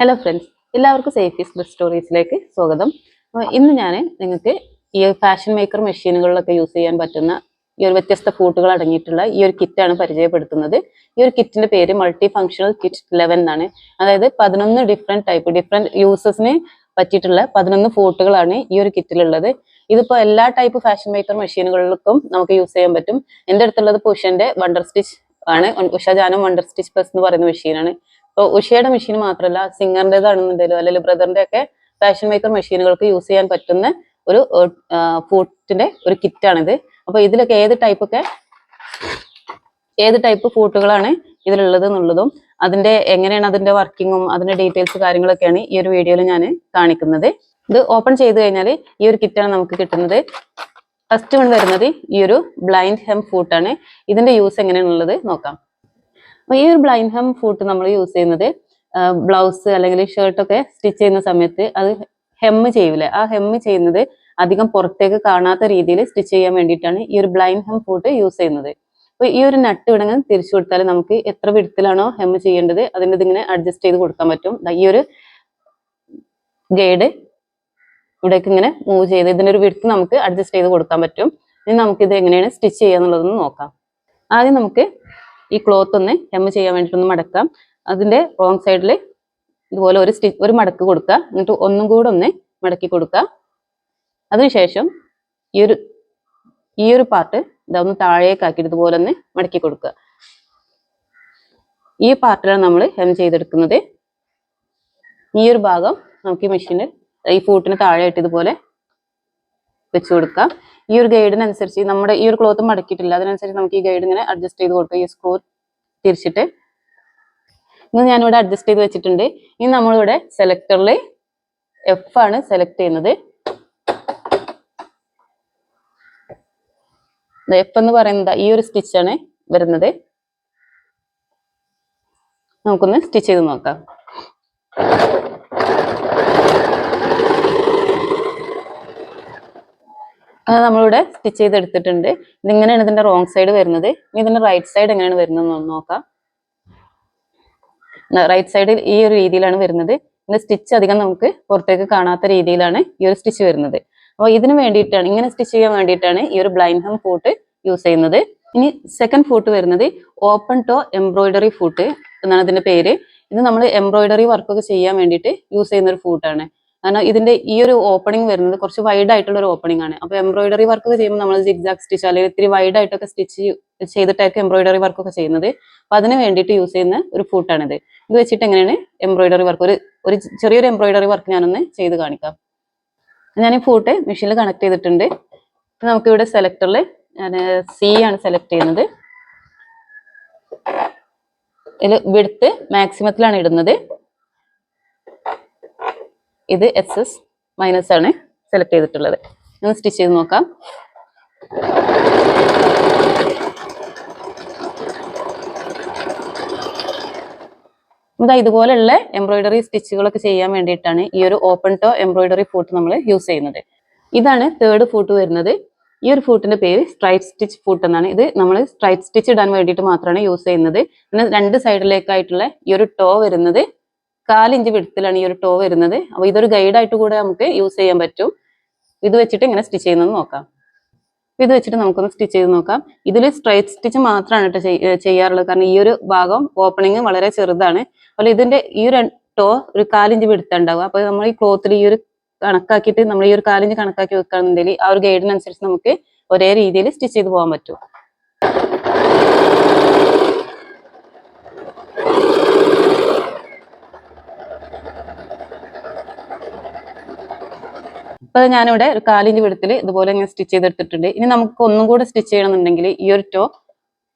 Hello friends, എല്ലാവർക്കും സേഫീസ് best സ്റ്റോറീസിലേക്ക് സ്വാഗതം. ഇന്ന് ഞാൻ നിങ്ങൾക്ക് ഈ ഫാഷൻ മേക്കർ മെഷീനുകളിലൊക്കെ യൂസ് ചെയ്യാൻ പറ്റുന്ന ഈ ഒരു വ്യത്യസ്ത ഫൂട്ടുകൾ അടങ്ങിയിട്ടുള്ള ഈ ഒരു കിറ്റാണ് പരിചയപ്പെടുത്തുന്നത്. ഈ ഒരു കിറ്റിന്റെ പേര് മൾട്ടി ഫങ്ഷണൽ കിറ്റ് 11 എന്നാണ്. അതായത് 11 ഡിഫറെന്റ് യൂസസിന് പറ്റിയിട്ടുള്ള 11 ഫൂട്ടുകളാണ് ഈ ഒരു കിറ്റിലുള്ളത്. ഇതിപ്പോൾ എല്ലാ ടൈപ്പ് ഫാഷൻ മേക്കർ മെഷീനുകളിലും നമുക്ക് യൂസ് ചെയ്യാൻ പറ്റും. എൻ്റെ അടുത്തുള്ളത് ഉഷന്റെ വണ്ടർ സ്റ്റിച്ച് ആണ്. ഉഷ ജാനം വണ്ടർ സ്റ്റിച്ച് പ്ലസ് എന്ന് പറയുന്ന മെഷീനാണ്. ഇപ്പോൾ ഉഷയുടെ മെഷീൻ മാത്രമല്ല, സിംഗറിൻ്റെതാണെന്നുണ്ടെങ്കിലും അല്ലെങ്കിൽ ബ്രദറിന്റെ ഒക്കെ ഫാഷൻ മേക്കർ മെഷീനുകൾക്ക് യൂസ് ചെയ്യാൻ പറ്റുന്ന ഒരു ഫൂട്ടിന്റെ ഒരു കിറ്റാണിത്. അപ്പൊ ഇതിലൊക്കെ ഏത് ടൈപ്പ് ഫൂട്ടുകളാണ് ഇതിലുള്ളത് എന്നുള്ളതും എങ്ങനെയാണ് അതിന്റെ വർക്കിങ്ങും അതിന്റെ ഡീറ്റെയിൽസ് കാര്യങ്ങളൊക്കെയാണ് ഈ ഒരു വീഡിയോയിൽ ഞാൻ കാണിക്കുന്നത്. ഇത് ഓപ്പൺ ചെയ്ത് കഴിഞ്ഞാൽ ഈ ഒരു കിറ്റാണ് നമുക്ക് കിട്ടുന്നത്. ഫസ്റ്റ് വൺ വരുന്നത് ഈ ഒരു ബ്ലൈൻഡ് ഹെം ഫൂട്ടാണ്. ഇതിന്റെ യൂസ് എങ്ങനെയാണുള്ളത് നോക്കാം. അപ്പൊ ഈ ഒരു ബ്ലൈൻഡ് ഹെം ഫൂട്ട് നമ്മൾ യൂസ് ചെയ്യുന്നത് ബ്ലൗസ് അല്ലെങ്കിൽ ഷർട്ടൊക്കെ സ്റ്റിച്ച് ചെയ്യുന്ന സമയത്ത് അത് ഹെമ്മ് ചെയ്യൂലേ, ആ ഹെമ്മ് ചെയ്യുന്നത് അധികം പുറത്തേക്ക് കാണാത്ത രീതിയിൽ സ്റ്റിച്ച് ചെയ്യാൻ വേണ്ടിയിട്ടാണ് ഈ ഒരു ബ്ലൈൻഡ് ഹെം ഫൂട്ട് യൂസ് ചെയ്യുന്നത്. അപ്പൊ ഈ ഒരു നട്ട് ഇവിടെ തിരിച്ചു കൊടുത്താൽ നമുക്ക് എത്ര വിഡ്ത്തിലാണോ ഹെമ്മ് ചെയ്യേണ്ടത് അതിൻ്റെ ഇതിങ്ങനെ അഡ്ജസ്റ്റ് ചെയ്ത് കൊടുക്കാൻ പറ്റും. ഈ ഒരു ഗൈഡ് ഇവിടേക്ക് ഇങ്ങനെ മൂവ് ചെയ്ത് ഇതിന്റെ ഒരു വിഡ്ത്ത് നമുക്ക് അഡ്ജസ്റ്റ് ചെയ്ത് കൊടുക്കാൻ പറ്റും. ഇനി നമുക്ക് ഇത് എങ്ങനെയാണ് സ്റ്റിച്ച് ചെയ്യാന്നുള്ളതൊന്ന് നോക്കാം. ആദ്യം നമുക്ക് ഈ ക്ലോത്ത് ഒന്ന് ഹെമ്മ് ചെയ്യാൻ വേണ്ടിയിട്ടൊന്ന് മടക്കാം. അതിന്റെ റോങ് സൈഡിൽ ഇതുപോലെ ഒരു മടക്ക് കൊടുക്കുക. എന്നിട്ട് ഒന്നും കൂടെ ഒന്ന് മടക്കി കൊടുക്കുക. അതിനുശേഷം ഈ ഒരു പാർട്ട് ഇതൊന്ന് താഴേക്കാക്കി ഇതുപോലെ ഒന്ന് മടക്കി കൊടുക്കുക. ഈ പാർട്ടിലാണ് നമ്മൾ ഹെം ചെയ്തെടുക്കുന്നത്. ഈ ഒരു ഭാഗം നമുക്ക് ഈ മെഷീനിൽ ഈ ഫൂട്ടിന് താഴെയായിട്ട് ഇതുപോലെ വെച്ച് കൊടുക്കാം. ഈ ഒരു ഗൈഡിനനുസരിച്ച് നമ്മുടെ ഈ ഒരു ക്ലോത്ത് മടക്കിയിട്ടില്ല, അതിനനുസരിച്ച് നമുക്ക് ഈ ഗൈഡ് ഇങ്ങനെ അഡ്ജസ്റ്റ് ചെയ്ത് കൊടുക്കാം. ഈ സ്ക്രൂ തിരിച്ചിട്ട് ഇന്ന് ഞാനിവിടെ അഡ്ജസ്റ്റ് ചെയ്ത് വെച്ചിട്ടുണ്ട്. ഇനി നമ്മളിവിടെ സെലക്ടറിൽ F ആണ് സെലക്ട് ചെയ്യുന്നത്. F എന്ന് പറയുന്നത് ഈ ഒരു സ്റ്റിച്ചാണ് വരുന്നത്. നമുക്കൊന്ന് സ്റ്റിച്ച് ചെയ്ത് നോക്കാം. നമ്മളിവിടെ സ്റ്റിച്ച് ചെയ്തെടുത്തിട്ടുണ്ട്. ഇതിങ്ങനെയാണ് ഇതിന്റെ റോങ് സൈഡ് വരുന്നത്. ഇനി ഇതിന്റെ റൈറ്റ് സൈഡ് എങ്ങനെയാണ് വരുന്നത് നോക്കാം. റൈറ്റ് സൈഡിൽ ഈ ഒരു രീതിയിലാണ് വരുന്നത്. ഇതിന്റെ സ്റ്റിച്ച് അധികം നമുക്ക് പുറത്തേക്ക് കാണാത്ത രീതിയിലാണ് ഈ ഒരു സ്റ്റിച്ച് വരുന്നത്. അപ്പോൾ ഇതിന് വേണ്ടിയിട്ടാണ്, ഇങ്ങനെ സ്റ്റിച്ച് ചെയ്യാൻ വേണ്ടിയിട്ടാണ് ഈ ഒരു ബ്ലൈൻഡ് ഹെം ഫൂട്ട് യൂസ് ചെയ്യുന്നത്. ഇനി സെക്കൻഡ് ഫൂട്ട് വരുന്നത് ഓപ്പൺ ടോ എംബ്രോയിഡറി ഫൂട്ട് എന്നാണ് ഇതിന്റെ പേര്. ഇത് നമ്മൾ എംബ്രോയിഡറി വർക്കൊക്കെ ചെയ്യാൻ വേണ്ടിയിട്ട് യൂസ് ചെയ്യുന്ന ഒരു ഫൂട്ടാണ്. കാരണം ഇതിന്റെ ഈ ഒരു ഓപ്പണിംഗ് വരുന്നത് കുറച്ച് വൈഡ് ആയിട്ടുള്ള ഒരു ഓപ്പണിംഗ് ആണ്. അപ്പൊ എംബ്രോയിഡറി വർക്ക് ചെയ്യുമ്പോൾ നമ്മൾ ജിഗ്സാഗ് സ്റ്റിച്ച് അല്ലെങ്കിൽ ഇത്തിരി വൈഡ് ആയിട്ടൊക്കെ സ്റ്റിച്ച് ചെയ്തിട്ടായിരിക്കും എംബ്രോയിഡറി വർക്കൊക്കെ ചെയ്യുന്നത്. അപ്പൊ അതിന് വേണ്ടിയിട്ട് യൂസ് ചെയ്യുന്ന ഒരു ഫൂട്ടാണിത്. ഇത് വെച്ചിട്ട് എങ്ങനെയാണ് എംബ്രോയിഡറി വർക്ക്, ഒരു ചെറിയൊരു എംബ്രോയിഡറി വർക്ക് ഞാനൊന്ന് ചെയ്ത് കാണിക്കാം. ഞാൻ ഈ ഫൂട്ട് മെഷീനിൽ കണക്ട് ചെയ്തിട്ടുണ്ട്. നമുക്കിവിടെ സെലക്ടറിൽ ഞാൻ C ആണ് സെലക്ട് ചെയ്യുന്നത്. ഇതിൽ വിഡ്ത്ത് മാക്സിമത്തിലാണ് ഇടുന്നത്. ഇത് SS മൈനസ് ആണ് സെലക്ട് ചെയ്തിട്ടുള്ളത്. ഒന്ന് സ്റ്റിച്ച് ചെയ്ത് നോക്കാം. ഇതുപോലെയുള്ള എംബ്രോയിഡറി സ്റ്റിച്ചുകളൊക്കെ ചെയ്യാൻ വേണ്ടിയിട്ടാണ് ഈ ഒരു ഓപ്പൺ ടോ എംബ്രോയിഡറി ഫൂട്ട് നമ്മൾ യൂസ് ചെയ്യുന്നത്. ഇതാണ് തേർഡ് ഫൂട്ട് വരുന്നത്. ഈ ഒരു ഫൂട്ടിന്റെ പേര് സ്ട്രൈറ്റ് സ്റ്റിച്ച് ഫൂട്ട് എന്നാണ്. ഇത് നമ്മൾ സ്ട്രൈറ്റ് സ്റ്റിച്ച് ഇടാൻ വേണ്ടിയിട്ട് മാത്രമാണ് യൂസ് ചെയ്യുന്നത്. പിന്നെ രണ്ട് സൈഡിലേക്കായിട്ടുള്ള ഈ ഒരു ടോ വരുന്നത് 4 ഇഞ്ച് വിഡ്ത്തിലാണ് ഈ ഒരു ടോ വരുന്നത്. അപ്പൊ ഇതൊരു ഗൈഡായിട്ട് കൂടെ നമുക്ക് യൂസ് ചെയ്യാൻ പറ്റും. ഇത് വെച്ചിട്ട് ഇങ്ങനെ സ്റ്റിച്ച് ചെയ്യുന്നത് നോക്കാം. ഇത് വെച്ചിട്ട് നമുക്കൊന്ന് സ്റ്റിച്ച് ചെയ്ത് നോക്കാം. ഇതിൽ സ്ട്രൈറ്റ് സ്റ്റിച്ച് മാത്രമാണ് ചെയ്യാറുള്ളത്. കാരണം ഈ ഒരു ഭാഗം ഓപ്പണിങ് വളരെ ചെറുതാണ്. അതുപോലെ ഇതിന്റെ ഈ ഒരു ടോ ഒരു 4 ഇഞ്ച് വിഡ്ത്ത് ഉണ്ടാവുക. അപ്പൊ നമ്മൾ ഈ ക്ലോത്തിൽ ഈ ഒരു കണക്കാക്കിയിട്ട് നമ്മൾ ഈ ഒരു 4 ഇഞ്ച് കണക്കാക്കി വെക്കുകയാണെന്നുണ്ടെങ്കിൽ ആ ഒരു ഗൈഡിനനുസരിച്ച് നമുക്ക് ഒരേ രീതിയിൽ സ്റ്റിച്ച് ചെയ്ത് പോകാൻ പറ്റും. അപ്പൊ ഞാനിവിടെ ഒരു 4 ഇഞ്ച് വിഡ്ത്തിൽ ഇതുപോലെ ഇങ്ങനെ സ്റ്റിച്ച് ചെയ്തെടുത്തിട്ടുണ്ട്. ഇനി നമുക്ക് ഒന്നും കൂടെ സ്റ്റിച്ച് ചെയ്യണമെന്നുണ്ടെങ്കിൽ ഈ ഒരു ടോ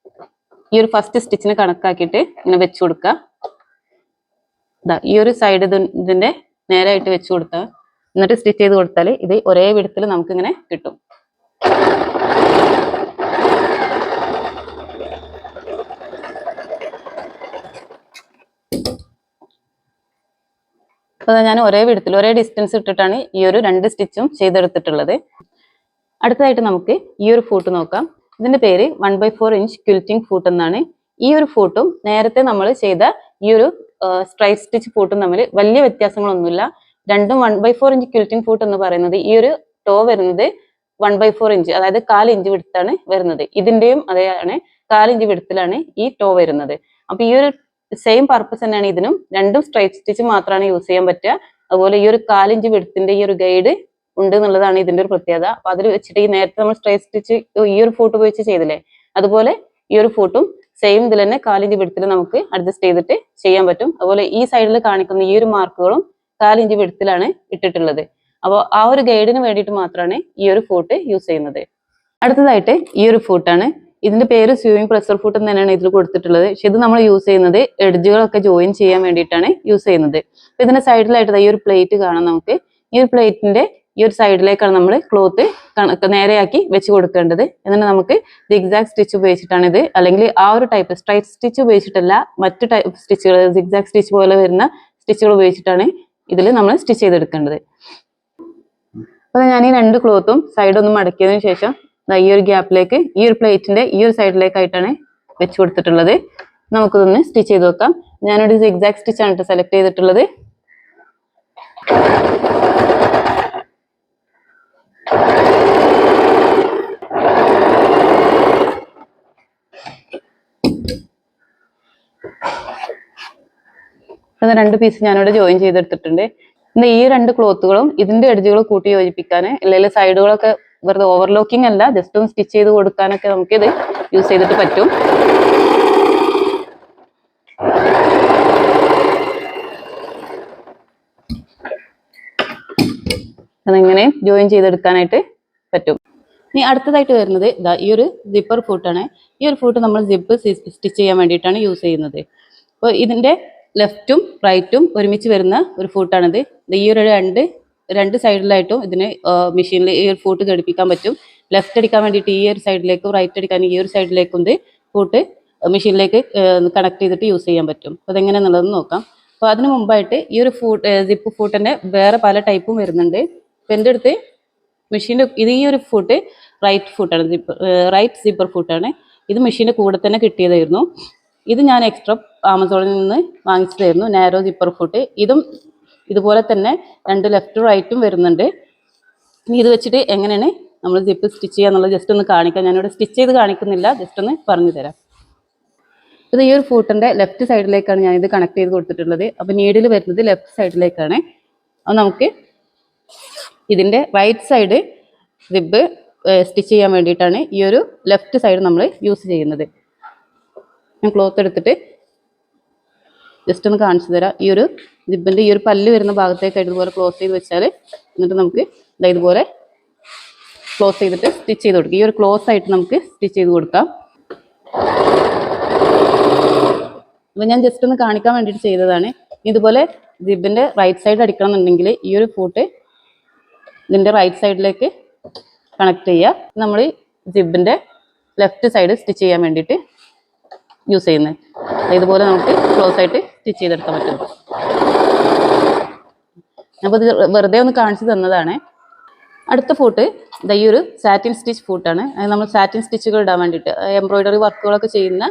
ഈ ഒരു ഫസ്റ്റ് സ്റ്റിച്ചിന് കണക്കാക്കിയിട്ട് ഇങ്ങനെ വെച്ച് കൊടുക്കുക. ഈ ഒരു സൈഡ് ഇതിന്റെ നേരായിട്ട് വെച്ച് കൊടുക്കുക. എന്നിട്ട് സ്റ്റിച്ച് ചെയ്ത് കൊടുത്താൽ ഇത് ഒരേ വിഡ്ത്തിൽ നമുക്ക് ഇങ്ങനെ കിട്ടും. അപ്പോൾ ഞാൻ ഒരേ വിഡ്ത്തിൽ ഒരേ ഡിസ്റ്റൻസ് ഇട്ടിട്ടാണ് ഈ ഒരു 2 സ്റ്റിച്ചും ചെയ്തെടുത്തിട്ടുള്ളത്. അടുത്തതായിട്ട് നമുക്ക് ഈ ഒരു ഫൂട്ട് നോക്കാം. ഇതിന്റെ പേര് 1/4 ഇഞ്ച് ക്വിൽറ്റിംഗ് ഫൂട്ട് എന്നാണ്. ഈ ഒരു ഫൂട്ടും നേരത്തെ നമ്മൾ ചെയ്ത ഈ ഒരു സ്ട്രൈറ്റ് സ്റ്റിച്ച് ഫൂട്ടും തമ്മിൽ വലിയ വ്യത്യാസങ്ങളൊന്നുമില്ല. രണ്ടും 1/4 ഇഞ്ച് ക്വിൽറ്റിംഗ് ഫൂട്ട് എന്ന് പറയുന്നത് ഈ ഒരു ടോ വരുന്നത് 1/4 ഇഞ്ച്, അതായത് 1/4 ഇഞ്ച് വിടുത്താണ് വരുന്നത്. ഇതിന്റെയും അതെയാണ് 1/4 ഇഞ്ച് വിടുത്തിലാണ് ഈ ടോ വരുന്നത്. അപ്പൊ ഈ ഒരു സെയിം പർപ്പസ് തന്നെയാണ് ഇതിനും. രണ്ടും സ്ട്രൈറ്റ് സ്റ്റിച്ച് മാത്രമാണ് യൂസ് ചെയ്യാൻ പറ്റുക. അതുപോലെ ഈ ഒരു 1/4 ഇഞ്ച് വിടുത്തിന്റെ ഈ ഒരു ഗൈഡ് ഉണ്ട് എന്നുള്ളതാണ് ഇതിന്റെ ഒരു പ്രത്യേകത. അപ്പൊ അതിൽ വെച്ചിട്ട് ഈ നേരത്തെ നമ്മൾ സ്ട്രൈറ്റ് സ്റ്റിച്ച് ഈ ഒരു ഫൂട്ട് ഉപയോഗിച്ച് ചെയ്തില്ലേ, അതുപോലെ ഈ ഒരു ഫൂട്ടും സെയിം ഇതിൽ തന്നെ 1/4 ഇഞ്ച് വിടുത്തിൽ നമുക്ക് അഡ്ജസ്റ്റ് ചെയ്തിട്ട് ചെയ്യാൻ പറ്റും. അതുപോലെ ഈ സൈഡിൽ കാണിക്കുന്ന ഈ ഒരു മാർക്കുകളും 1/4 ഇഞ്ച് വിടുത്തിലാണ് ഇട്ടിട്ടുള്ളത്. അപ്പോൾ ആ ഒരു ഗൈഡിന് വേണ്ടിയിട്ട് മാത്രമാണ് ഈ ഒരു ഫൂട്ട് യൂസ് ചെയ്യുന്നത്. അടുത്തതായിട്ട് ഈ ഒരു ഫൂട്ടാണ്. ഇതിന്റെ പേര് സ്വിമ്മിംഗ് പ്രഷർ ഫൂട്ട് എന്ന് തന്നെയാണ് ഇതിൽ കൊടുത്തിട്ടുള്ളത്. പക്ഷെ ഇത് നമ്മൾ യൂസ് ചെയ്യുന്നത് എഡ്ജുകളൊക്കെ ജോയിൻ ചെയ്യാൻ വേണ്ടിയിട്ടാണ് യൂസ് ചെയ്യുന്നത്. അപ്പൊ ഇതിന്റെ സൈഡിലായിട്ട് ഈ ഒരു പ്ലേറ്റ് കാണാം. നമുക്ക് ഈ ഒരു പ്ലേറ്റിന്റെ ഈ ഒരു സൈഡിലേക്കാണ് നമ്മൾ ക്ലോത്ത് നേരെയാക്കി വെച്ച് കൊടുക്കേണ്ടത്. എന്നിട്ട് നമുക്ക് സിഗ്സാഗ് സ്റ്റിച്ച് ഉപയോഗിച്ചിട്ടാണ് ഇത്, അല്ലെങ്കിൽ ആ ഒരു ടൈപ്പ് സ്ട്രൈറ്റ് സ്റ്റിച്ച് ഉപയോഗിച്ചിട്ടല്ല, മറ്റു ടൈപ്പ് സ്റ്റിച്ചുകൾ സിഗ്സാഗ് സ്റ്റിച്ച് പോലെ വരുന്ന സ്റ്റിച്ചുകൾ ഉപയോഗിച്ചിട്ടാണ് ഇതിൽ നമ്മൾ സ്റ്റിച്ച് ചെയ്തെടുക്കേണ്ടത്. അപ്പൊ ഞാൻ ഈ രണ്ട് ക്ലോത്തും സൈഡൊന്നും മടക്കിയതിനു ശേഷം ഈ ഒരു ഗ്യാപ്പിലേക്ക് ഈ ഒരു പ്ലേറ്റിന്റെ ഈ ഒരു സൈഡിലേക്കായിട്ടാണ് വെച്ച് കൊടുത്തിട്ടുള്ളത്. നമുക്കിതൊന്ന് സ്റ്റിച്ച് ചെയ്ത് വെക്കാം. ഞാനൊരു സിഗ്സാഗ് സ്റ്റിച്ചാണ് സെലക്ട് ചെയ്തിട്ടുള്ളത്. രണ്ട് പീസ് ഞാനിവിടെ ജോയിൻ ചെയ്തെടുത്തിട്ടുണ്ട്. പിന്നെ ഈ രണ്ട് ക്ലോത്തുകളും ഇതിന്റെ എഡ്ജുകൾ കൂട്ടി യോജിപ്പിക്കാൻ, അല്ലെങ്കിൽ സൈഡുകളൊക്കെ വെറുതെ ഓവർലോക്കിംഗ് അല്ല, ജസ്റ്റ് ഒന്ന് സ്റ്റിച്ച് ചെയ്ത് കൊടുക്കാനൊക്കെ നമുക്ക് ഇത് യൂസ് ചെയ്തിട്ട് പറ്റും. അതെങ്ങനെ ജോയിൻ ചെയ്തെടുക്കാനായിട്ട് പറ്റും. ഇനി അടുത്തതായിട്ട് വരുന്നത് ഈ ഒരു സിപ്പർ ഫൂട്ടാണ്. ഈ ഒരു ഫൂട്ട് നമ്മൾ സിപ്പ് സ്റ്റിച്ച് ചെയ്യാൻ വേണ്ടിയിട്ടാണ് യൂസ് ചെയ്യുന്നത്. അപ്പോൾ ഇതിന്റെ ലെഫ്റ്റും റൈറ്റും ഒരുമിച്ച് വരുന്ന ഒരു ഫൂട്ടാണിത്. ഈ ഒരു രണ്ട് സൈഡിലായിട്ടും ഇതിന് മെഷീനിൽ ഈ ഒരു ഫൂട്ട് ഘടിപ്പിക്കാൻ പറ്റും. ലെഫ്റ്റ് അടിക്കാൻ വേണ്ടിയിട്ട് ഈ ഒരു സൈഡിലേക്കും, റൈറ്റ് അടിക്കാൻ ഈ ഒരു സൈഡിലേക്കും ഇത് ഫൂട്ട് മെഷീനിലേക്ക് കണക്ട് ചെയ്തിട്ട് യൂസ് ചെയ്യാൻ പറ്റും. അപ്പോൾ അതെങ്ങനെയാണെന്നുള്ളത് നോക്കാം. അപ്പോൾ അതിന് മുമ്പായിട്ട് ഈ ഒരു സിപ്പ് ഫൂട്ടിന്റെ വേറെ പല ടൈപ്പും വരുന്നുണ്ട്. അപ്പം എൻ്റെ അടുത്ത് മെഷീൻ്റെ ഈ ഒരു ഫൂട്ട് റൈറ്റ് സിപ്പർ ഫൂട്ടാണ്. ഇത് മെഷീൻ്റെ കൂടെ തന്നെ കിട്ടിയതായിരുന്നു. ഇത് ഞാൻ എക്സ്ട്രാ ആമസോണിൽ നിന്ന് വാങ്ങിച്ചതായിരുന്നു, നാരോ സിപ്പർ ഫൂട്ട്. ഇതും ഇതുപോലെ തന്നെ രണ്ട് ലെഫ്റ്റും റൈറ്റും വരുന്നുണ്ട്. ഇനി ഇത് വെച്ചിട്ട് എങ്ങനെയാണ് നമ്മൾ സിപ്പ് സ്റ്റിച്ച് ചെയ്യുക എന്നുള്ളത് ജസ്റ്റ് ഒന്ന് കാണിക്കാം. ഞാനിവിടെ സ്റ്റിച്ച് ചെയ്ത് കാണിക്കുന്നില്ല, ജസ്റ്റ് ഒന്ന് പറഞ്ഞു തരാം. ഇത് ഈ ഒരു ഫൂട്ടിൻ്റെ ലെഫ്റ്റ് സൈഡിലേക്കാണ് ഞാനിത് കണക്ട് ചെയ്ത് കൊടുത്തിട്ടുള്ളത്. അപ്പോൾ നീഡിൽ വരുന്നത് ലെഫ്റ്റ് സൈഡിലേക്കാണ്. അപ്പോൾ നമുക്ക് ഇതിൻ്റെ റൈറ്റ് സൈഡ് സിബ് സ്റ്റിച്ച് ചെയ്യാൻ വേണ്ടിയിട്ടാണ് ഈ ഒരു ലെഫ്റ്റ് സൈഡ് നമ്മൾ യൂസ് ചെയ്യുന്നത്. ഞാൻ ക്ലോത്ത് എടുത്തിട്ട് ജസ്റ്റ് ഒന്ന് കാണിച്ചു തരാം. ഈ ഒരു സിബിൻ്റെ ഈ ഒരു പല്ല് വരുന്ന ഭാഗത്തേക്കായിട്ട് ഇതുപോലെ ക്ലോസ് ചെയ്ത് വെച്ചാൽ, എന്നിട്ട് നമുക്ക് ഇതുപോലെ ക്ലോസ് ചെയ്തിട്ട് സ്റ്റിച്ച് ചെയ്ത് കൊടുക്കാം. ഈ ഒരു ക്ലോസ് ആയിട്ട് നമുക്ക് സ്റ്റിച്ച് ചെയ്ത് കൊടുക്കാം. അപ്പോൾ ഞാൻ ജസ്റ്റ് ഒന്ന് കാണിക്കാൻ വേണ്ടിയിട്ട് ചെയ്തതാണ്. ഇതുപോലെ സിബിൻ്റെ റൈറ്റ് സൈഡ് അടിക്കണം എന്നുണ്ടെങ്കിൽ ഈ ഒരു ഫൂട്ട് ഇതിൻ്റെ റൈറ്റ് സൈഡിലേക്ക് കണക്ട് ചെയ്യുക. നമ്മൾ സിബിൻ്റെ ലെഫ്റ്റ് സൈഡ് സ്റ്റിച്ച് ചെയ്യാൻ വേണ്ടിയിട്ട് യൂസ് ചെയ്യുന്നത്. ഇതുപോലെ നമുക്ക് ക്ലോസ് ആയിട്ട് സ്റ്റിച്ച് ചെയ്തെടുക്കാൻ പറ്റും. അപ്പോൾ ഇത് വെറുതെ ഒന്ന് കാണിച്ചു തന്നതാണ്. അടുത്ത ഫൂട്ട് ഈ ഒരു സാറ്റിൻ സ്റ്റിച്ച് ഫൂട്ടാണ്. അത് നമ്മൾ സാറ്റിൻ സ്റ്റിച്ചുകൾ ഇടാൻ വേണ്ടിയിട്ട് എംബ്രോയിഡറി വർക്കുകളൊക്കെ ചെയ്യുന്ന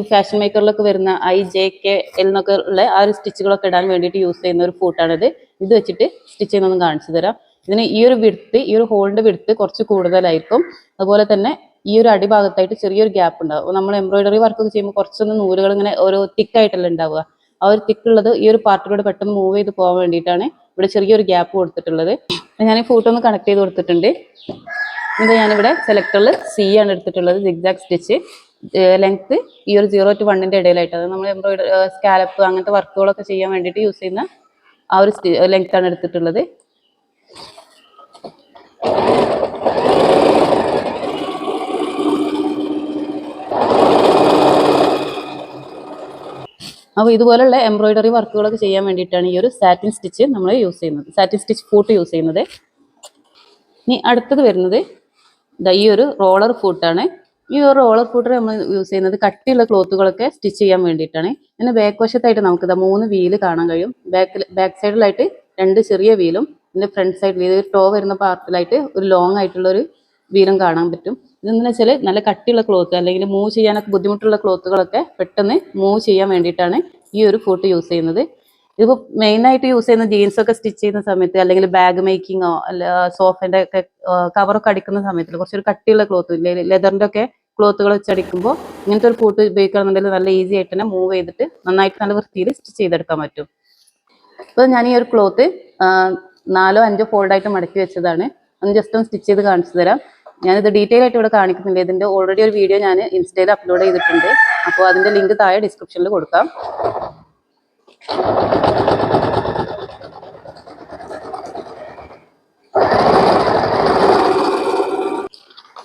ഫാഷൻ മേക്കറിലൊക്കെ വരുന്ന JK എന്നൊക്കെ ഉള്ള ആ ഒരു സ്റ്റിച്ചുകളൊക്കെ ഇടാൻ വേണ്ടിയിട്ട് യൂസ് ചെയ്യുന്ന ഒരു ഫൂട്ടാണിത്. ഇത് വെച്ചിട്ട് സ്റ്റിച്ച് ചെയ്യുന്നതൊന്ന് കാണിച്ചു തരാം. ഇതിന് ഈ ഒരു വിഡ്ത്ത്, ഈ ഒരു ഹോളിന്റെ വിഡ്ത്ത് കുറച്ച് കൂടുതലായിരിക്കും. അതുപോലെ തന്നെ ഈ ഒരു അടിഭാഗത്തായിട്ട് ചെറിയൊരു ഗ്യാപ്പ് ഉണ്ടാവും. നമ്മൾ എംബ്രോയിഡറി വർക്ക് ചെയ്യുമ്പോൾ കുറച്ചൊന്ന് നൂലുകൾ ഇങ്ങനെ ഓരോ തിക്കായിട്ടല്ല ഉണ്ടാവുക. ആ ഒരു തിക്കുള്ളത് ഈ ഒരു പാർട്ടിലൂടെ പെട്ടെന്ന് മൂവ് ചെയ്ത് പോകാൻ വേണ്ടിയിട്ടാണ് ഇവിടെ ചെറിയൊരു ഗ്യാപ്പ് കൊടുത്തിട്ടുള്ളത്. ഞാൻ ഈ ഫൂട്ട് ഒന്ന് കണക്ട് ചെയ്ത് കൊടുത്തിട്ടുണ്ട്. ഇത് ഞാനിവിടെ സെലക്ടറിൽ C ആണ് എടുത്തിട്ടുള്ളത്, സിഗ്സാഗ് സ്റ്റിച്ച്. ലെങ്ത് ഈ ഒരു 0 to 1 ഇടയിലായിട്ട്, അത് നമ്മൾ എംബ്രോയിഡറി സ്കാലപ്പ് അങ്ങനത്തെ വർക്കുകളൊക്കെ ചെയ്യാൻ വേണ്ടിയിട്ട് യൂസ് ചെയ്യുന്ന ആ ഒരു ലെങ്ത് ആണ് എടുത്തിട്ടുള്ളത്. അപ്പോൾ ഇതുപോലുള്ള എംബ്രോയിഡറി വർക്കുകളൊക്കെ ചെയ്യാൻ വേണ്ടിയിട്ടാണ് ഈ ഒരു സാറ്റിൻ സ്റ്റിച്ച് നമ്മൾ യൂസ് ചെയ്യുന്നത്, സാറ്റിൻ സ്റ്റിച്ച് ഫൂട്ട് യൂസ് ചെയ്യുന്നത്. ഇനി അടുത്തത് വരുന്നത് ഈ ഒരു റോളർ ഫൂട്ടാണ്. ഈ ഒരു റോളർ ഫൂട്ട് നമ്മൾ യൂസ് ചെയ്യുന്നത് കട്ടിയുള്ള ക്ലോത്തുകളൊക്കെ സ്റ്റിച്ച് ചെയ്യാൻ വേണ്ടിയിട്ടാണ്. പിന്നെ ബാക്ക് വശത്തായിട്ട് നമുക്ക് 3 വീല് കാണാൻ കഴിയും. ബാക്ക് സൈഡിലായിട്ട് 2 ചെറിയ വീലും, പിന്നെ ഫ്രണ്ട് സൈഡിൽ ഇത് ടോ വരുന്ന പാർട്ടിലായിട്ട് ഒരു ലോങ് ആയിട്ടുള്ള ഒരു വീലും കാണാൻ പറ്റും. ഇതെന്ന് വെച്ചാൽ നല്ല കട്ടിയുള്ള ക്ലോത്ത് അല്ലെങ്കിൽ മൂവ് ചെയ്യാനൊക്കെ ബുദ്ധിമുട്ടുള്ള ക്ലോത്തുകളൊക്കെ പെട്ടെന്ന് മൂവ് ചെയ്യാൻ വേണ്ടിയിട്ടാണ് ഈ ഒരു ഫൂട്ട് യൂസ് ചെയ്യുന്നത്. ഇതിപ്പോൾ മെയിനായിട്ട് യൂസ് ചെയ്യുന്ന ജീൻസൊക്കെ സ്റ്റിച്ച് ചെയ്യുന്ന സമയത്ത്, അല്ലെങ്കിൽ ബാഗ് മേക്കിങ്ങോ അല്ല സോഫന്റെ ഒക്കെ കവറൊക്കെ അടിക്കുന്ന സമയത്ത് കുറച്ചൊരു കട്ടിയുള്ള ക്ലോത്ത് ഇല്ലേ, ലെതറിന്റെ ഒക്കെ ക്ലോത്തുകൾ വെച്ച് അടിക്കുമ്പോൾ ഇങ്ങനത്തെ ഒരു ഫൂട്ട് ഉപയോഗിക്കുകയാണെന്നുണ്ടെങ്കിൽ നല്ല ഈസി ആയിട്ട് തന്നെ മൂവ് ചെയ്തിട്ട് നന്നായിട്ട് നല്ല വൃത്തിയിൽ സ്റ്റിച്ച് ചെയ്തെടുക്കാൻ പറ്റും. അപ്പോൾ ഞാൻ ഈ ഒരു ക്ലോത്ത് 4 5 ഫോൾഡായിട്ട് മടക്കി വെച്ചതാണ്. ഒന്ന് ജസ്റ്റ് ഒന്ന് സ്റ്റിച്ച് ചെയ്ത് കാണിച്ചു തരാം. ഞാനിത് ഡീറ്റെയിൽ ആയിട്ട് ഇവിടെ കാണിക്കുന്നില്ല. ഇതിന്റെ ഓൾറെഡി ഒരു വീഡിയോ ഞാൻ ഇൻസ്റ്റയിൽ അപ്ലോഡ് ചെയ്തിട്ടുണ്ട്. അപ്പോൾ അതിന്റെ ലിങ്ക് താഴെ ഡിസ്ക്രിപ്ഷനിൽ കൊടുക്കാം.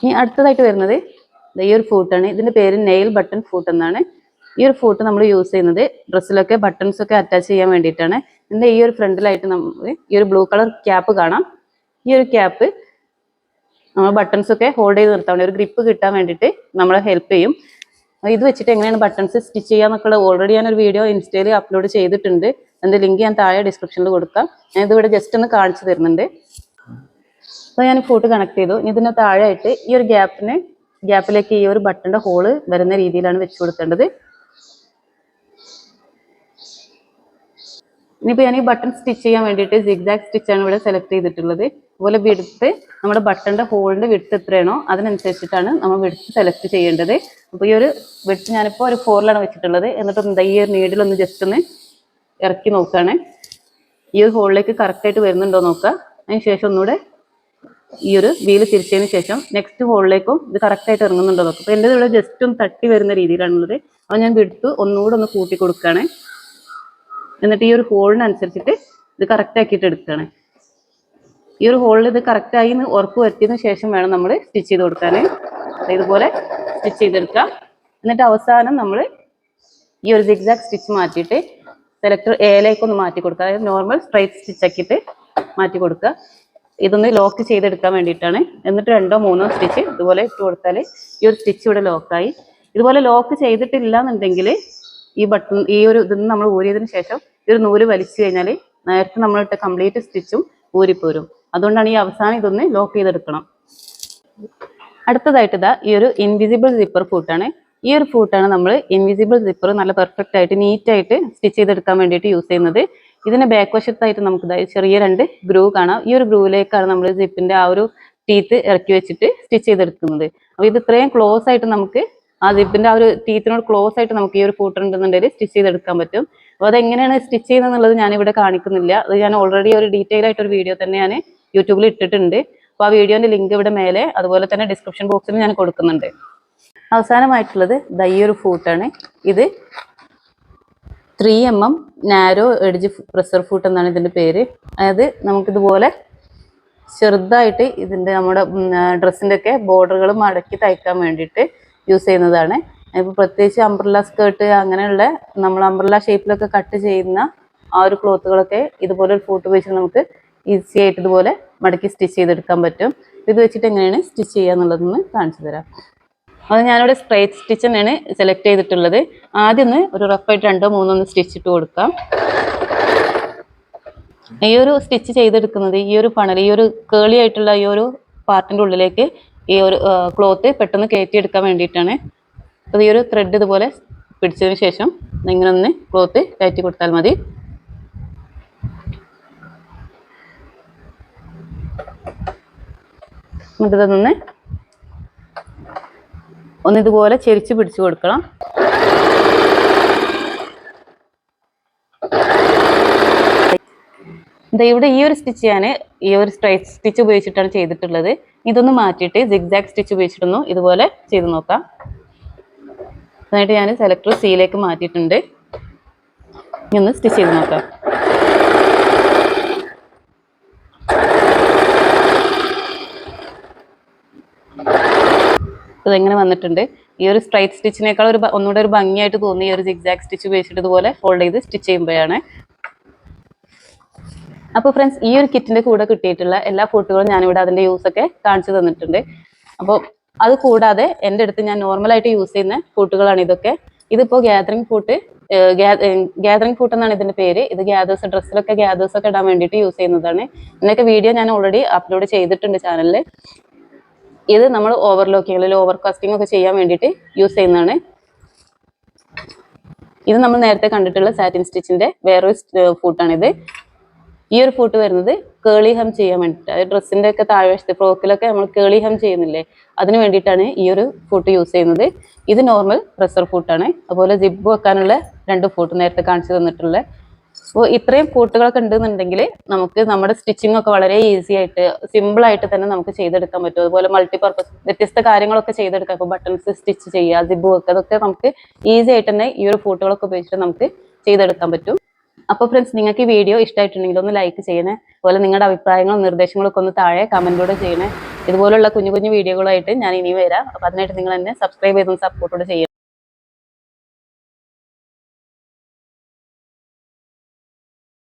ഇനി അടുത്തതായിട്ട് വരുന്നത് ഈ ഒരു ഫൂട്ടാണ്. ഇതിന്റെ പേര് നെയിൽ ബട്ടൺ ഫൂട്ട് എന്നാണ്. ഈ ഒരു ഫൂട്ട് നമ്മൾ യൂസ് ചെയ്യുന്നത് ഡ്രസ്സിലൊക്കെ ബട്ടൺസ് ഒക്കെ അറ്റാച്ച് ചെയ്യാൻ വേണ്ടിയിട്ടാണ്. ഇതിന്റെ ഈ ഒരു ഫ്രണ്ടിലായിട്ട് നമ്മൾ ഈ ഒരു ബ്ലൂ കളർ ക്യാപ്പ് കാണാം. ഈ ഒരു ക്യാപ്പ് നമ്മൾ ബട്ടൺസ് ഒക്കെ ഹോൾഡ് ചെയ്ത് നിർത്താൻ വേണ്ടി, ഒരു ഗ്രിപ്പ് കിട്ടാൻ വേണ്ടിയിട്ട് നമ്മളെ ഹെൽപ്പ് ചെയ്യും. ഇത് വെച്ചിട്ട് എങ്ങനെയാണ് ബട്ടൺസ് സ്റ്റിച്ച് ചെയ്യാന്നൊക്കെ ഓൾറെഡി ഞാനൊരു വീഡിയോ ഇൻസ്റ്റയിൽ അപ്ലോഡ് ചെയ്തിട്ടുണ്ട്. അതിന്റെ ലിങ്ക് ഞാൻ താഴെ ഡിസ്ക്രിപ്ഷനിൽ കൊടുക്കാം. ഞാൻ ഇതിവിടെ ജസ്റ്റ് ഒന്ന് കാണിച്ചു തരുന്നുണ്ട്. അപ്പോൾ ഞാൻ ഫൂട്ട് കണക്ട് ചെയ്തു. ഇതിന് താഴെയായിട്ട് ഈ ഒരു ഗ്യാപ്പിലേക്ക് ഈ ഒരു ബട്ടന്റെ ഹോള് വരുന്ന രീതിയിലാണ് വെച്ച് കൊടുക്കേണ്ടത്. ഇനിയിപ്പോൾ ഞാൻ ഈ ബട്ടൺ സ്റ്റിച്ച് ചെയ്യാൻ വേണ്ടിയിട്ട് സിഗ്സാഗ് സ്റ്റിച്ചാണ് ഇവിടെ സെലക്ട് ചെയ്തിട്ടുള്ളത്. അതുപോലെ വിഡ്ത്ത് നമ്മുടെ ബട്ടന്റെ ഹോളിന്റെ വിഡ്ത്ത് എത്രയാണോ അതിനനുസരിച്ചിട്ടാണ് നമ്മൾ വിഡ്ത്ത് സെലക്ട് ചെയ്യേണ്ടത്. അപ്പോൾ ഈ ഒരു വിഡ്ത്ത് ഞാനിപ്പോൾ ഒരു 4ലാണ് വെച്ചിട്ടുള്ളത്. എന്നിട്ട് ഈ ഒരു നീഡിലൊന്ന് ജസ്റ്റ് ഒന്ന് ഇറക്കി നോക്കുകയാണ്. ഈ ഒരു ഹോളിലേക്ക് കറക്റ്റായിട്ട് വരുന്നുണ്ടോ നോക്കുക. അതിന് ശേഷം ഒന്നുകൂടെ ഈ ഒരു വീല് തിരിച്ചതിന് ശേഷം നെക്സ്റ്റ് ഹോളിലേക്കും ഇത് കറക്റ്റായിട്ട് ഇറങ്ങുന്നുണ്ടോ നോക്കുക. അപ്പോൾ എൻ്റെ ഇവിടെ ജസ്റ്റ് ഒന്ന് തട്ടി വരുന്ന രീതിയിലാണുള്ളത്. അപ്പോൾ ഞാൻ വിഡ്ത്ത് ഒന്നുകൂടെ ഒന്ന് കൂട്ടി കൊടുക്കുകയാണ്. എന്നിട്ട് ഈ ഒരു ഹോളിനനുസരിച്ചിട്ട് ഇത് കറക്റ്റ് ആക്കിയിട്ട് എടുക്കുകയാണ്. ഈ ഒരു ഹോളിൽ ഇത് കറക്റ്റായി എന്ന് ഉറപ്പ് വരുത്തിയതിനു ശേഷം വേണം നമ്മൾ സ്റ്റിച്ച് ചെയ്ത് കൊടുക്കാൻ. ഇതുപോലെ സ്റ്റിച്ച് ചെയ്തെടുക്കാം. എന്നിട്ട് അവസാനം നമ്മൾ ഈ ഒരു സിഗ്സാഗ് സ്റ്റിച്ച് മാറ്റിയിട്ട് സെലക്ടർ എയിലേക്കൊന്ന് മാറ്റി കൊടുക്കുക. അതായത് നോർമൽ സ്ട്രൈറ്റ് സ്റ്റിച്ച് ആക്കിയിട്ട് മാറ്റി കൊടുക്കുക. ഇതൊന്ന് ലോക്ക് ചെയ്തെടുക്കാൻ വേണ്ടിയിട്ടാണ്. എന്നിട്ട് 2 3 സ്റ്റിച്ച് ഇതുപോലെ ഇട്ട് കൊടുത്താൽ ഈ ഒരു സ്റ്റിച്ച് ഇവിടെ ലോക്കായി. ഇതുപോലെ ലോക്ക് ചെയ്തിട്ടില്ല എന്നുണ്ടെങ്കിൽ ഈ ബട്ടൺ ഈ ഒരു ഇതിന് നമ്മൾ ഊരിയതിന് ശേഷം ഈ ഒരു നൂല് വലിച്ചു കഴിഞ്ഞാൽ നേരത്തെ നമ്മളിട്ട കംപ്ലീറ്റ് സ്റ്റിച്ചും ഊരിപ്പോരും. അതുകൊണ്ടാണ് ഈ അവസാനം ഇതൊന്ന് ലോക്ക് ചെയ്തെടുക്കണം. അടുത്തതായിട്ട് ഇതാ ഈ ഒരു ഇൻവിസിബിൾ സിപ്പർ ഫൂട്ടാണ്. ഈ ഒരു ഫൂട്ടാണ് നമ്മൾ ഇൻവിസിബിൾ സിപ്പർ നല്ല പെർഫെക്റ്റ് ആയിട്ട് നീറ്റായിട്ട് സ്റ്റിച്ച് ചെയ്തെടുക്കാൻ വേണ്ടിയിട്ട് യൂസ് ചെയ്യുന്നത്. ഇതിന്റെ ബാക്ക് വശത്തായിട്ട് നമുക്ക് ചെറിയ 2 ഗ്രൂ കാണാം. ഈ ഒരു ഗ്രൂവിലേക്കാണ് നമ്മൾ സിപ്പിന്റെ ആ ഒരു ടീത്ത് ഇറക്കി വെച്ചിട്ട് സ്റ്റിച്ച് ചെയ്തെടുക്കുന്നത്. അപ്പോൾ ഇത് ഇത്രയും ക്ലോസ് ആയിട്ട് നമുക്ക് ആ സിപ്പിന്റെ ആ ഒരു ടീത്തിനോട് ക്ലോസ് ആയിട്ട് നമുക്ക് ഈ ഒരു ഫൂട്ട് ഉണ്ടെന്നുണ്ടെങ്കിൽ സ്റ്റിച്ച് ചെയ്തെടുക്കാൻ പറ്റും. അപ്പോൾ അതെങ്ങനെയാണ് സ്റ്റിച്ച് ചെയ്യുന്നത് എന്നുള്ളത് ഞാനിവിടെ കാണിക്കുന്നില്ല. അത് ഞാൻ ഓൾറെഡി ഒരു ഡീറ്റെയിൽ ആയിട്ട് ഒരു വീഡിയോ തന്നെ ഞാൻ യൂട്യൂബിൽ ഇട്ടിട്ടുണ്ട്. അപ്പോൾ ആ വീഡിയോന്റെ ലിങ്ക് ഇവിടെ മേലെ അതുപോലെ തന്നെ ഡിസ്ക്രിപ്ഷൻ ബോക്സിൽ ഞാൻ കൊടുക്കുന്നുണ്ട്. അവസാനമായിട്ടുള്ളത് ഈ ഒരു ഫൂട്ടാണ്. ഇത് 3mm narrow edge presser foot എന്നാണ് ഇതിന്റെ പേര്. അതായത് നമുക്കിതുപോലെ ചെറുതായിട്ട് ഇതിന്റെ നമ്മുടെ ഡ്രസ്സിന്റെ ഒക്കെ ബോർഡറുകൾ മടക്കി തയ്ക്കാൻ വേണ്ടിയിട്ട് യൂസ് ചെയ്യുന്നതാണ്. ഇപ്പോൾ പ്രത്യേകിച്ച് അംബ്രല്ല സ്കേർട്ട് അങ്ങനെയുള്ള നമ്മൾ അംബ്രല്ല ഷേപ്പിലൊക്കെ കട്ട് ചെയ്യുന്ന ആ ഒരു ക്ലോത്തുകളൊക്കെ ഇതുപോലെ ഒരു ഫൂട്ട് വെച്ചിട്ട് നമുക്ക് ഈസി ആയിട്ട് ഇതുപോലെ മടക്കി സ്റ്റിച്ച് ചെയ്തെടുക്കാൻ പറ്റും. ഇത് വെച്ചിട്ട് എങ്ങനെയാണ് സ്റ്റിച്ച് ചെയ്യുക എന്നുള്ളതൊന്ന് കാണിച്ചു തരാം. അത് ഞാനിവിടെ സ്ട്രൈറ്റ് സ്റ്റിച്ച് തന്നെയാണ് സെലക്ട് ചെയ്തിട്ടുള്ളത്. ആദ്യം ഒന്ന് ഒരു റഫായിട്ട് 2 3 സ്റ്റിച്ച് ഇട്ട് കൊടുക്കാം. ഈ ഒരു സ്റ്റിച്ച് ചെയ്തെടുക്കുന്നത് ഈ ഒരു ഫണൽ ഈ ഒരു കേളി ആയിട്ടുള്ള ഈ ഒരു പാർട്ടിന്റെ ഉള്ളിലേക്ക് ഈ ഒരു ക്ലോത്ത് പെട്ടെന്ന് കയറ്റിയെടുക്കാൻ വേണ്ടിയിട്ടാണ്. അപ്പോൾ ഈ ഒരു ത്രെഡ് ഇതുപോലെ പിടിച്ചതിന് ശേഷം ഇങ്ങനെ ഒന്ന് ക്ലോത്ത് കയറ്റി കൊടുത്താൽ മതി. എന്നിട്ട് ഒന്നിതുപോലെ ചെരിച്ച് പിടിച്ചു കൊടുക്കണം. ഇവിടെ ഈ ഒരു സ്റ്റിച്ച് ഞാൻ ഈ ഒരു സ്ട്രൈറ്റ് സ്റ്റിച്ച് ഉപയോഗിച്ചിട്ടാണ് ചെയ്തിട്ടുള്ളത്. ഇതൊന്ന് മാറ്റിയിട്ട് സിഗ്സാഗ് സ്റ്റിച്ച് ഉപയോഗിച്ചിട്ടൊന്ന് ഇതുപോലെ ചെയ്ത് നോക്കാം. എന്നിട്ട് ഞാൻ സെലക്ടർ സിയിലേക്ക് മാറ്റിയിട്ടുണ്ട്. ഇനി ഒന്ന് സ്റ്റിച്ച് ചെയ്ത് നോക്കാം. ഇതെങ്ങനെ വന്നിട്ടുണ്ട്. ഈ ഒരു സ്ട്രൈറ്റ് സ്റ്റിച്ചിനേക്കാൾ ഒന്നുകൂടെ ഒരു ഭംഗിയായിട്ട് തോന്നി ഈ ഒരു സിഗ്സാഗ് സ്റ്റിച്ച് ഉപയോഗിച്ചിട്ട് ഇതുപോലെ ഫോൾഡ് ചെയ്ത് സ്റ്റിച്ച് ചെയ്യുമ്പോഴാണ്. അപ്പോൾ ഫ്രണ്ട്സ്, ഈ ഒരു കിറ്റിന്റെ കൂടെ കിട്ടിയിട്ടുള്ള എല്ലാ ഫൂട്ടുകളും ഞാനിവിടെ അതിന്റെ യൂസ് ഒക്കെ കാണിച്ചു തന്നിട്ടുണ്ട്. അപ്പോൾ അത് കൂടാതെ എൻ്റെ അടുത്ത് ഞാൻ നോർമലായിട്ട് യൂസ് ചെയ്യുന്ന ഫൂട്ടുകളാണ് ഇതൊക്കെ. ഇതിപ്പോൾ ഗ്യാതറിംഗ് ഫൂട്ട് എന്നാണ് ഇതിന്റെ പേര്. ഇത് ഗ്യാദേഴ്സ് ഡ്രസ്സിലൊക്കെ ഗ്യാദേഴ്സ് ഒക്കെ ഇടാൻ വേണ്ടിയിട്ട് യൂസ് ചെയ്യുന്നതാണ്. ഇതിനൊക്കെ വീഡിയോ ഞാൻ ഓൾറെഡി അപ്ലോഡ് ചെയ്തിട്ടുണ്ട് ചാനലിൽ. ഇത് നമ്മൾ ഓവർലോക്കിംഗ് അല്ലെങ്കിൽ ഓവർ കാസ്റ്റിംഗ് ഒക്കെ ചെയ്യാൻ വേണ്ടിയിട്ട് യൂസ് ചെയ്യുന്നതാണ്. ഇത് നമ്മൾ നേരത്തെ കണ്ടിട്ടുള്ള സാറ്റിൻ സ്റ്റിച്ചിന്റെ വേറൊരു ഫൂട്ടാണിത്. ഈ ഒരു ഫൂട്ട് വരുന്നത് കേളി ഹെം ചെയ്യാൻ വേണ്ടിയിട്ട്, അതായത് ഡ്രസ്സിന്റെ ഒക്കെ താഴ്വശത്ത് ഫ്രോക്കിലൊക്കെ നമ്മൾ കേളി ഹെം ചെയ്യുന്നില്ലേ, അതിന് വേണ്ടിയിട്ടാണ് ഈ ഒരു ഫൂട്ട് യൂസ് ചെയ്യുന്നത്. ഇത് നോർമൽ പ്രസർ ഫൂട്ടാണ്. അതുപോലെ ജിബ് വെക്കാനുള്ള 2 ഫൂട്ട് നേരത്തെ കാണിച്ചു തന്നിട്ടുള്ള. അപ്പോൾ ഇത്രയും ഫൂട്ടുകളൊക്കെ ഉണ്ടെന്നുണ്ടെങ്കിൽ നമുക്ക് നമ്മുടെ സ്റ്റിച്ചിങ് ഒക്കെ വളരെ ഈസി ആയിട്ട് സിമ്പിൾ ആയിട്ട് തന്നെ നമുക്ക് ചെയ്തെടുക്കാൻ പറ്റും. അതുപോലെ മൾട്ടിപർപ്പസ് വ്യത്യസ്ത കാര്യങ്ങളൊക്കെ ചെയ്തെടുക്കാം. ഇപ്പോൾ ബട്ടൺസ് സ്റ്റിച്ച് ചെയ്യുക, ജിബ് വെക്കുക, അതൊക്കെ നമുക്ക് ഈസി ആയിട്ട് തന്നെ ഈ ഒരു ഫൂട്ടുകളൊക്കെ ഉപയോഗിച്ചിട്ട് നമുക്ക് ചെയ്തെടുക്കാൻ പറ്റും. അപ്പോൾ ഫ്രണ്ട്സ്, നിങ്ങൾക്ക് ഈ വീഡിയോ ഇഷ്ടമായിട്ടുണ്ടെങ്കിൽ ഒന്ന് ലൈക്ക് ചെയ്യണേ. അതുപോലെ നിങ്ങളുടെ അഭിപ്രായങ്ങളും നിർദ്ദേശങ്ങളൊക്കെ ഒന്ന് താഴെ കമന്റിലൂടെ ചെയ്യണേ. ഇതുപോലുള്ള കുഞ്ഞു കുഞ്ഞു വീഡിയോകളായിട്ട് ഞാൻ ഇനി വരാം. അപ്പോൾ അതിനായിട്ട് നിങ്ങൾ എന്നെ സബ്സ്ക്രൈബ് ചെയ്തൊന്ന് സപ്പോർട്ടോടെ ചെയ്യണം.